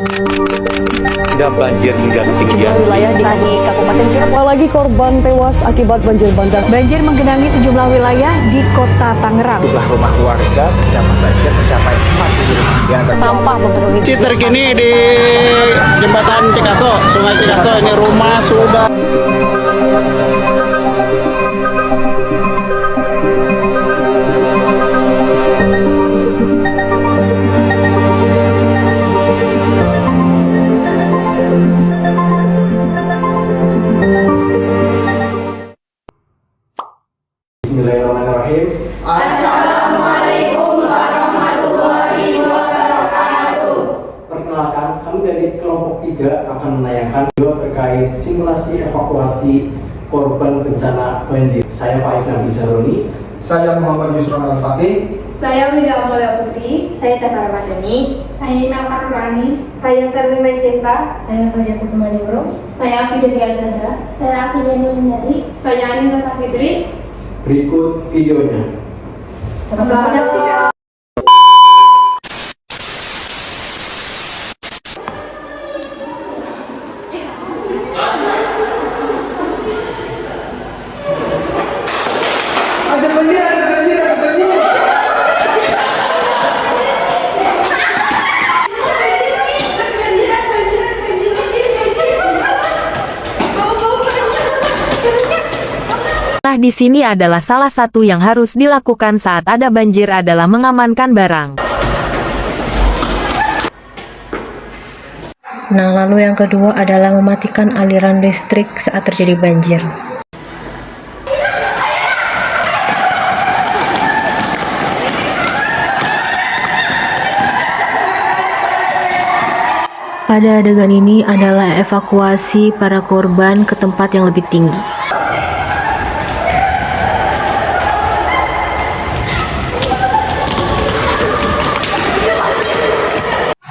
Dan banjir hingga ketinggian wilayah di Kabupaten Cirebon. Apalagi korban tewas akibat banjir bandang. Banjir menggenangi sejumlah wilayah di Kota Tangerang. Jumlah rumah warga terdampak banjir mencapai 40 yang Sampah memenuhi. Terkini di jembatan Cikaso, Sungai Cikaso, ini rumah sudah. Bismillahirrahmanirrahim. Assalamualaikum warahmatullahi wabarakatuh. Perkenalkan, kami dari kelompok 3 akan menayangkan video terkait simulasi evakuasi korban bencana banjir. Saya Faik Nabi Saroni. Saya Muhammad Yusron Al-Fatih. Saya Wira Amalia Putri. Saya Tata Ramadhani. Saya Imel Paruranis. Saya Sarmi Maisinta. Saya Fajar Kusuma Ningrum. Saya Afidia Zahra. Saya Afidia Nulindari. Saya Anissa Safitri. Berikut videonya. Selamat menyaksikan. Nah, di sini adalah salah satu yang harus dilakukan saat ada banjir adalah mengamankan barang. Nah, lalu yang kedua adalah mematikan aliran listrik saat terjadi banjir. Pada adegan ini adalah evakuasi para korban ke tempat yang lebih tinggi.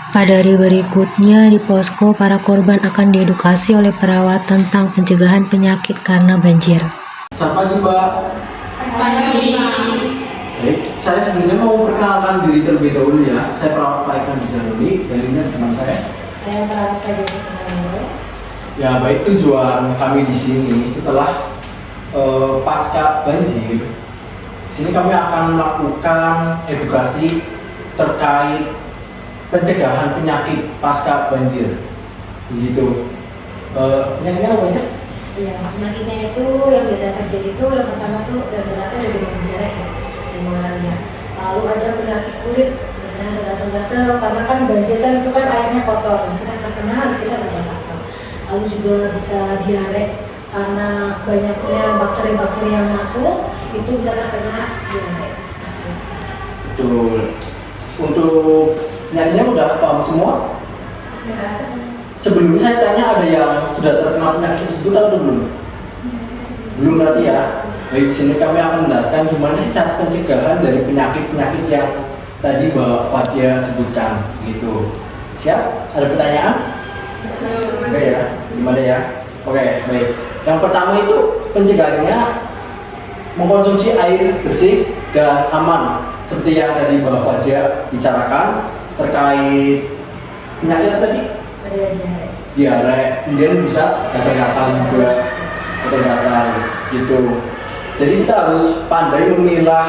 Pada hari berikutnya di posko, para korban akan diedukasi oleh perawat tentang pencegahan penyakit karena banjir. Selamat pagi, Mbak. Pagi. Baik, saya sebenarnya mau perkenalkan diri terlebih dahulu ya. Saya perawat Faik Nabi Saroni dan ini teman saya. Saya perawat Fajar Kusuma Ningrum. Ya, baik, tujuan kami di sini setelah pasca banjir. Sini kami akan melakukan edukasi terkait pencegahan penyakit pasca banjir, begitu. Penyakitnya apa aja? Iya, penyakitnya itu yang biasa terjadi itu yang pertama tuh yang jelasnya dari berdarah ya, pneumonia. Lalu ada penyakit kulit, misalnya ada gatal-gatal karena kan banjir kan itu kan airnya kotor, kita terkena kita gatal-gatal. Lalu juga bisa diare karena banyaknya bakteri-bakteri yang masuk itu bisa terkena diare. Betul. Untuk penyakitnya udah paham semua? Sebelumnya saya tanya ada yang sudah terkena penyakit tersebut atau belum? Belum berarti ya. Baik, di sini kami akan menjelaskan gimana sih cara pencegahan dari penyakit-penyakit yang tadi Mbak Fadia sebutkan gitu. Siap? Ada pertanyaan? Enggak ya? Gimana ya? Oke, baik. Yang pertama itu pencegahannya mengkonsumsi air bersih dan aman seperti yang tadi Mbak Fadia bicarakan terkait penyakit tadi. Diare, kemudian bisa gatal-gatal juga, gatal-gatal gitu. Jadi kita harus pandai memilah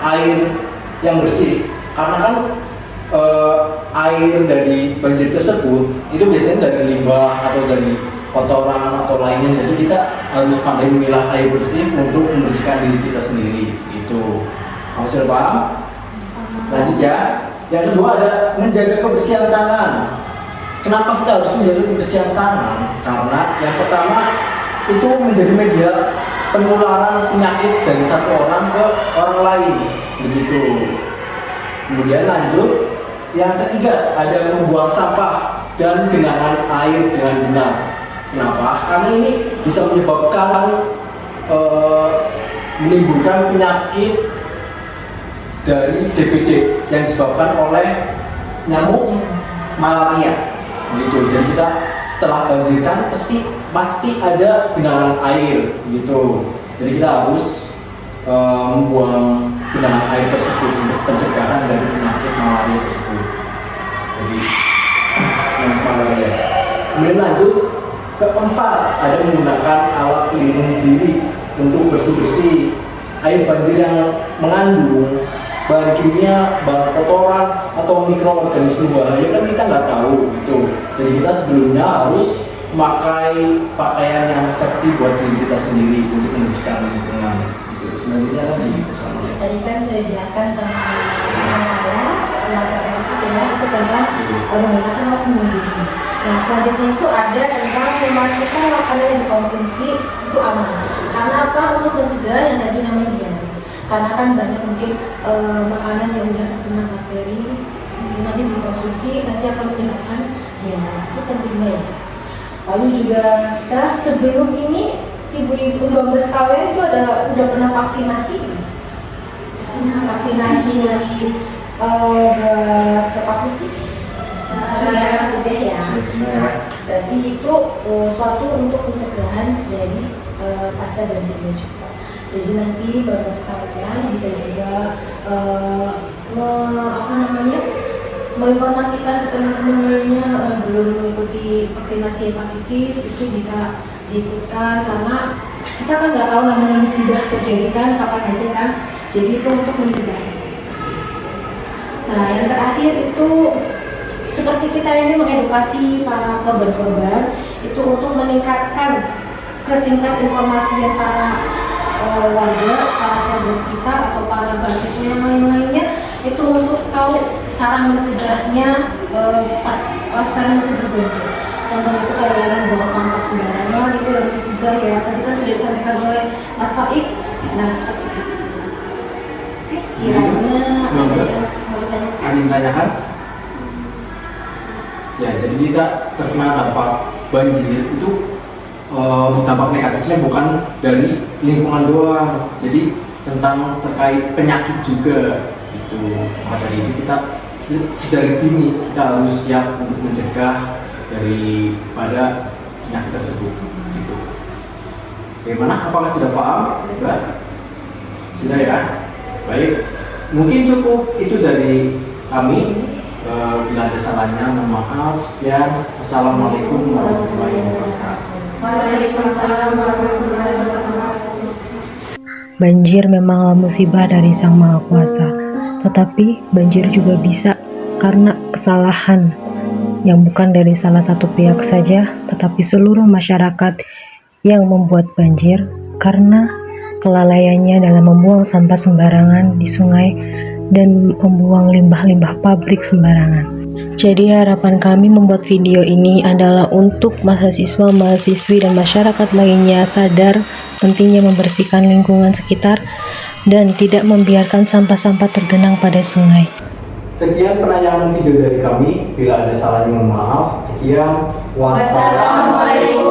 air yang bersih karena kan air dari banjir tersebut itu biasanya dari limbah atau dari kotoran atau lainnya. Jadi kita harus pandai memilah air bersih untuk membersihkan diri kita sendiri gitu. Kamu sudah paham? Lanjut ya. Yang kedua ada menjaga kebersihan tangan. Kenapa kita harus menjaga kebersihan tangan? Karena yang pertama itu menjadi media penularan penyakit dari satu orang ke orang lain, begitu. Kemudian lanjut, yang ketiga ada membuang sampah dan genangan air dengan benar. Kenapa? Karena ini bisa menyebabkan menimbulkan penyakit dari DBD yang disebabkan oleh nyamuk malaria gitu. Jadi kita setelah banjir kan pasti ada genangan air gitu. Jadi kita harus membuang genangan air tersebut untuk pencegahan dari penyakit malaria tersebut. Jadi yang ya. Kemudian lanjut, keempat, ada menggunakan alat pelindung diri untuk bersih-bersih. Air banjir yang mengandung bahan kimia, bahan kotoran, atau mikroorganisme bahaya kan kita nggak tahu gitu. Jadi kita sebelumnya harus memakai pakaian yang safety buat diri kita sendiri untuk membersihkan lingkungan. Gitu. Selanjutnya kan Tadi kan sudah dijelaskan sama rekan saya, yang saya itu ya itu tentang menggunakan alat pelindung diri. Nah selanjutnya itu ada tentang memastikan makanan yang dikonsumsi itu aman. Karena apa? Untuk mencegah yang tadi namanya diare. Karena kan banyak mungkin makanan yang sudah terkena bakteri nanti dikonsumsi nanti akan menyebabkan diare. Itu pentingnya ya. Lalu juga kita sebelum ini ibu-ibu 12 KW itu udah pernah vaksinasi dari buat hepatitis. Sudah ya. Berarti itu suatu untuk pencegahan dari pasca banjir juga. Jadi nanti baru sekalian bisa juga menginformasikan ke teman-teman lainnya belum mengikuti vaksinasi hepatitis itu bisa diikutkan karena kita kan nggak tahu namanya musibah terjadi kan kapan aja kan. Jadi itu untuk mencegah. Nah yang terakhir itu seperti kita ini mengedukasi para korban-korban itu untuk meningkatkan ke tingkat informasi yang para warga, para sahabat kita atau para mahasiswa yang lain-lainnya itu untuk tahu cara mencegahnya cara mencegah banjir. Contohnya itu kayak yang buang sampah sembarangan itu harus dicegah ya. Tadi kan sudah disampaikan oleh Mas Faik. Nah seperti itu. Oke, sekiranya ada yang mau ditanyakan. Ada yang ditanyakan? Ya, jadi kita terkena dampak banjir itu dampak negatifnya bukan dari lingkungan doang, jadi tentang terkait penyakit juga itu. Maka dari itu kita sedari dini kita harus siap untuk mencegah daripada penyakit tersebut. Gitu. Bagaimana? Apakah sudah paham? Sudah ya. Baik. Mungkin cukup itu dari kami. Bila ada salahnya, mohon maaf. Sekian. Assalamualaikum warahmatullahi wabarakatuh. Waalaikumsalam warahmatullahi wabarakatuh. Banjir memanglah musibah dari Sang Maha Kuasa, tetapi banjir juga bisa karena kesalahan yang bukan dari salah satu pihak saja, tetapi seluruh masyarakat yang membuat banjir karena kelalaiannya dalam membuang sampah sembarangan di sungai dan membuang limbah-limbah pabrik sembarangan. Jadi harapan kami membuat video ini adalah untuk mahasiswa-mahasiswi dan masyarakat lainnya sadar pentingnya membersihkan lingkungan sekitar dan tidak membiarkan sampah-sampah tergenang pada sungai. Sekian penayangan video dari kami. Bila ada salahnya mohon maaf. Sekian. Wassalamualaikum.